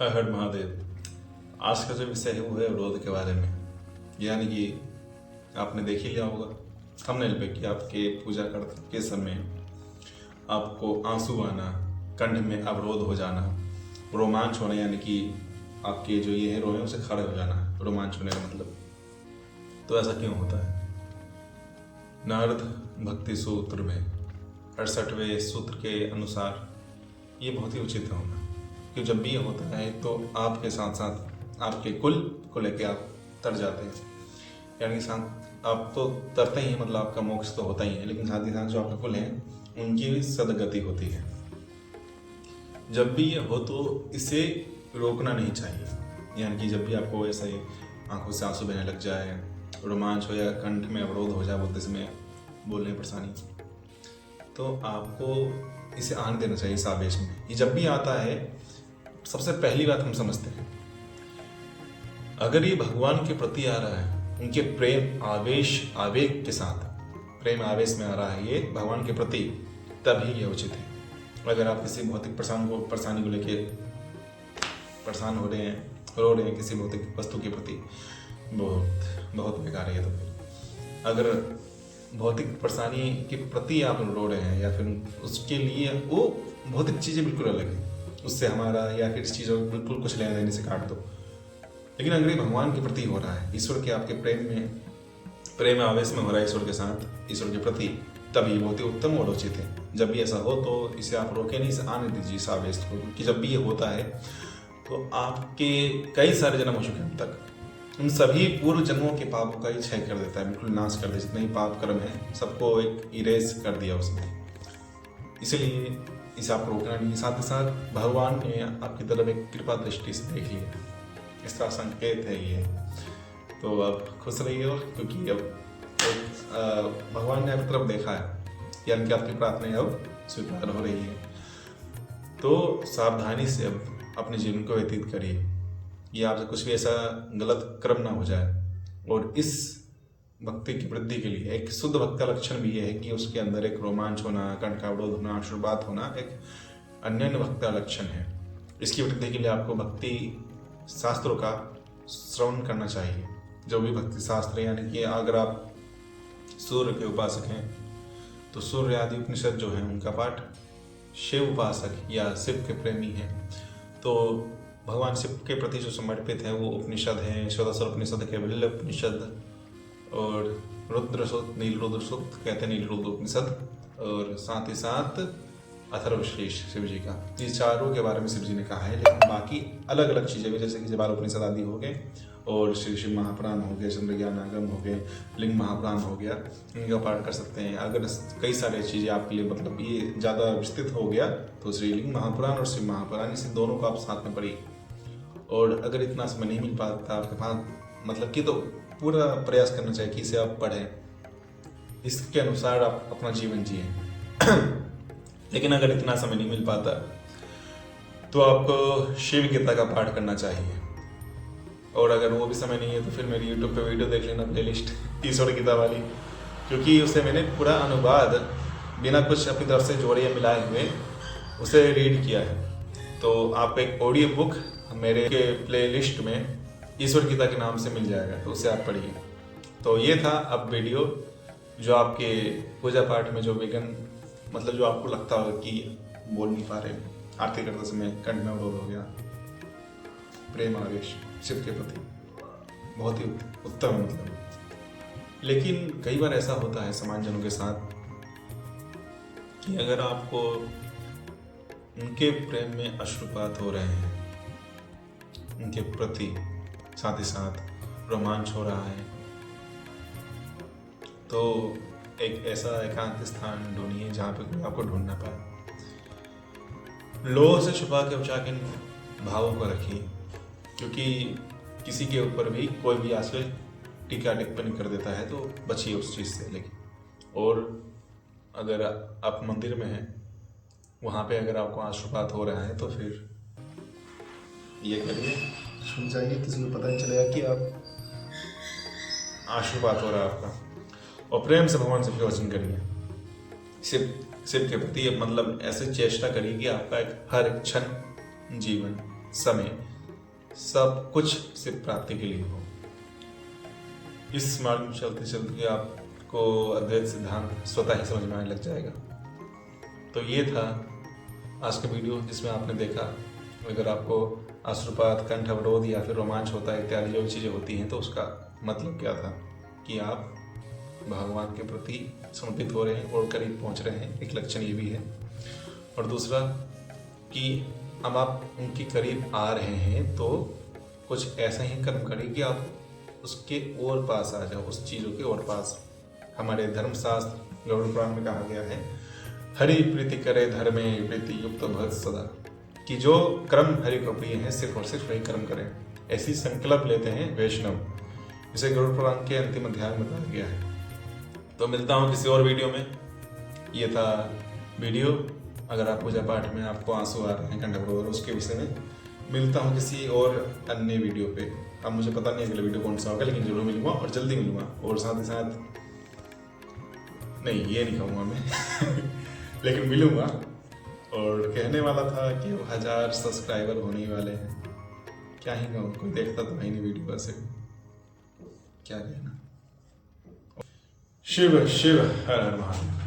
हर हर महादेव। आज का जो विषय है वो है विरोध के बारे में। यानी कि आपने देख ही लिया होगा थंबनेल पे कि आपके पूजा करते के समय आपको आंसू आना, कंठ में अवरोध हो जाना, रोमांच होना, यानी कि आपके जो ये है रोए उसे खड़े हो जाना, रोमांच होने का मतलब। तो ऐसा क्यों होता है? नारद भक्ति सूत्र में 68वें सूत्र के अनुसार ये बहुत ही उचित होगा कि जब भी ये होता है तो आपके साथ साथ आपके कुल को लेके आप तर जाते हैं। यानी साथ आप तो तरते ही, मतलब आपका मोक्ष तो होता ही है, लेकिन साथ ही साथ जो आपका कुल है उनकी भी सदगति होती है। जब भी ये हो तो इसे रोकना नहीं चाहिए। यानी कि जब भी आपको ऐसा ही आंखों से आंसू बहने लग जाए, रोमांच हो या कंठ में अवरोध हो जाए बोलते समय, बोलने में परेशानी, तो आपको इसे आने देना चाहिए इस आवेश में। ये जब भी आता है, सबसे पहली बात हम समझते हैं, अगर ये भगवान के प्रति आ रहा है, उनके प्रेम आवेश आवेग के साथ, प्रेम आवेश में आ रहा है ये भगवान के प्रति, तभी ये उचित है। अगर आप किसी भौतिक परेशानी को लेके परेशान हो रहे हैं, रो रहे हैं किसी भौतिक वस्तु के प्रति, बहुत बेकार है ये। तो फिर अगर भौतिक परेशानी के प्रति आप रो रहे हैं या फिर उसके लिए, वो भौतिक चीज़ें बिल्कुल अलग है उससे हमारा, या फिर इस चीज़ों को बिल्कुल कुछ लेने देने से काट दो। लेकिन अगर ये भगवान के प्रति हो रहा है, ईश्वर के आपके प्रेम आवेश में हो रहा है ईश्वर के साथ, ईश्वर के प्रति, तभी बहुत ही उत्तम और उचित है। जब भी ऐसा हो तो इसे आप रोके नहीं, इसे आने दीजिए इस आवेश को, क्योंकि जब भी ये होता है तो आपके कई सारे जन्म हो चुके हैं अब तक, उन सभी पूर्व जन्मों के पापों का ही क्षय कर देता है, बिल्कुल नाश कर देता है। जितने ही पाप कर्म है सबको एक इरेज कर दिया उसने। इसलिए इसे आप रोकना नहीं। साथ ही साथ भगवान ने आपकी तरफ एक कृपा दृष्टि से देख लिया, इसका संकेत है ये। तो अब खुश रहिए, और क्योंकि अब भगवान ने आपकी तरफ देखा है, यानी कि आपकी प्रार्थना अब स्वीकार हो रही है। तो सावधानी से अब अपने जीवन को व्यतीत करिए, ये आपसे कुछ भी ऐसा गलत कर्म ना हो जाए। और इस भक्ति की वृद्धि के लिए एक शुद्ध भक्त का लक्षण भी यह है कि उसके अंदर एक रोमांच होना, कंठ का अवरोध होना, आशीर्वाद होना एक अन्य भक्त का लक्षण है। इसकी वृद्धि के लिए आपको भक्ति शास्त्रों का श्रवण करना चाहिए, जो भी भक्ति शास्त्र, यानी कि अगर आप सूर्य के उपासक हैं तो सूर्य आदि उपनिषद जो हैं उनका पाठ, शिव उपासक या शिव के प्रेमी हैं तो भगवान शिव के प्रति जो समर्पित है वो उपनिषद हैं, षोडश उपनिषद, कैवल्य उपनिषद और रुद्र सूक्त, नील रुद्र सूक्त कहते हैं, नील रुद्र उपनिषद, और साथ ही साथ अथर्वशीर्ष शिव जी का। ये चारों के बारे में शिव जी ने कहा है। लेकिन बाकी अलग अलग चीज़ें भी, जैसे कि जबाल उपनिषद आदि हो गए, और श्री शिव महापुराण हो गए, चंद्रज्ञान आगम हो गए, लिंग महापुराण हो गया, इनका पाठ कर सकते हैं। अगर कई सारी चीज़ें आपके लिए, मतलब ये ज़्यादा विस्तृत हो गया तो श्री लिंग महापुराण और शिव महापुराण, इसे दोनों को आप साथ में पढ़िए। और अगर इतना समय नहीं मिल पाता आपके पास, मतलब कि, तो पूरा प्रयास करना चाहिए कि इसे आप पढ़ें, इसके अनुसार आप अपना जीवन जिए। लेकिन अगर इतना समय नहीं मिल पाता तो आपको शिव गीता का पाठ करना चाहिए। और अगर वो भी समय नहीं है तो फिर मेरी YouTube पे वीडियो देख लेना, प्लेलिस्ट ईश्वर गीता वाली, क्योंकि उसे मैंने पूरा अनुवाद बिना कुछ अपनी तरफ से जोड़े या मिलाए हुए उसे रीड किया है। तो आप एक ऑडियो बुक मेरे के प्लेलिस्ट में ईश्वर गीता के नाम से मिल जाएगा, तो उसे आप पढ़िए। तो ये था अब वीडियो जो आपके पूजा पाठ में जो विघ्न, मतलब जो आपको लगता होगा कि बोल नहीं पा रहे, आरती करते समय कंठ में अवरोध हो गया, प्रेम आवेश शिव के प्रति बहुत ही उत्तम है मतलब। लेकिन कई बार ऐसा होता है समाज जनों के साथ कि अगर आपको उनके प्रेम में अश्रुपात हो रहे हैं, उनके प्रति साथ ही साथ रोमांच हो रहा है, तो एक ऐसा एकांत स्थान ढूंढिए जहाँ पे कोई आपको ढूंढ ना पाए। लोह से छुपा के उचा के भावों को रखिए, क्योंकि किसी के ऊपर भी कोई भी आजकल टीका टिप्पणी कर देता है, तो बचिए उस चीज़ से। लेकिन और अगर आप मंदिर में हैं, वहाँ पे अगर आपको आशुपात हो रहा है तो फिर ये करिए, सुन जाइए, किसी को पता नहीं चलेगा कि आप आशुपात हो रहा है आपका। और प्रेम से भगवान से वचन करिए, शिव के प्रति, मतलब ऐसे चेष्टा करिए कि आपका एक हर क्षण जीवन समय सब कुछ सिर्फ प्राप्ति के लिए हो। इस मार्ग में चलते चलते आपको अद्वैत सिद्धांत स्वतः ही समझ में आने लग जाएगा। तो ये था आज का वीडियो जिसमें आपने देखा, अगर आपको अश्रुपात, कंठ अवरोध या फिर रोमांच होता है इत्यादि जो चीज़ें होती हैं, तो उसका मतलब क्या था कि आप भगवान के प्रति समर्पित हो रहे हैं और करीब पहुंच रहे हैं, एक लक्षण ये भी है। और दूसरा कि अब आप उनके करीब आ रहे हैं तो कुछ ऐसा ही कर्म करें कि आप उसके और पास आ जाओ, उस चीज़ों के और पास। हमारे धर्मशास्त्र गरुड़ पुराण में कहा गया है, हरि प्रीति करे धर्मे प्रीति युक्त भक्त सदा, कि जो कर्म हरि को प्रिय है सिर्फ और सिर्फ वही कर्म करें। ऐसी संकल्प लेते हैं वैष्णव, इसे गरुड़ पुराण के अंतिम अध्याय में बताया गया है। तो मिलता हूँ किसी और वीडियो में। ये था वीडियो, अगर आप पूजा पाठ में आपको आंसू आ रहे हैं, कंठ अवरोध, उसके विषय में। मिलता हूँ किसी और अन्य वीडियो पे। अब मुझे पता नहीं अगला वीडियो कौन सा होगा, लेकिन जरूर मिलूंगा और जल्दी मिलूंगा। और साथ ही साथ नहीं, ये नहीं कहूँगा मैं लेकिन मिलूंगा। और कहने वाला था कि 1000 सब्सक्राइबर होने वाले हैं। क्या ही कहूँ, कोई देखता तो नहीं वीडियो वैसे, क्या कहना। शिव शिव हर हर महादेव।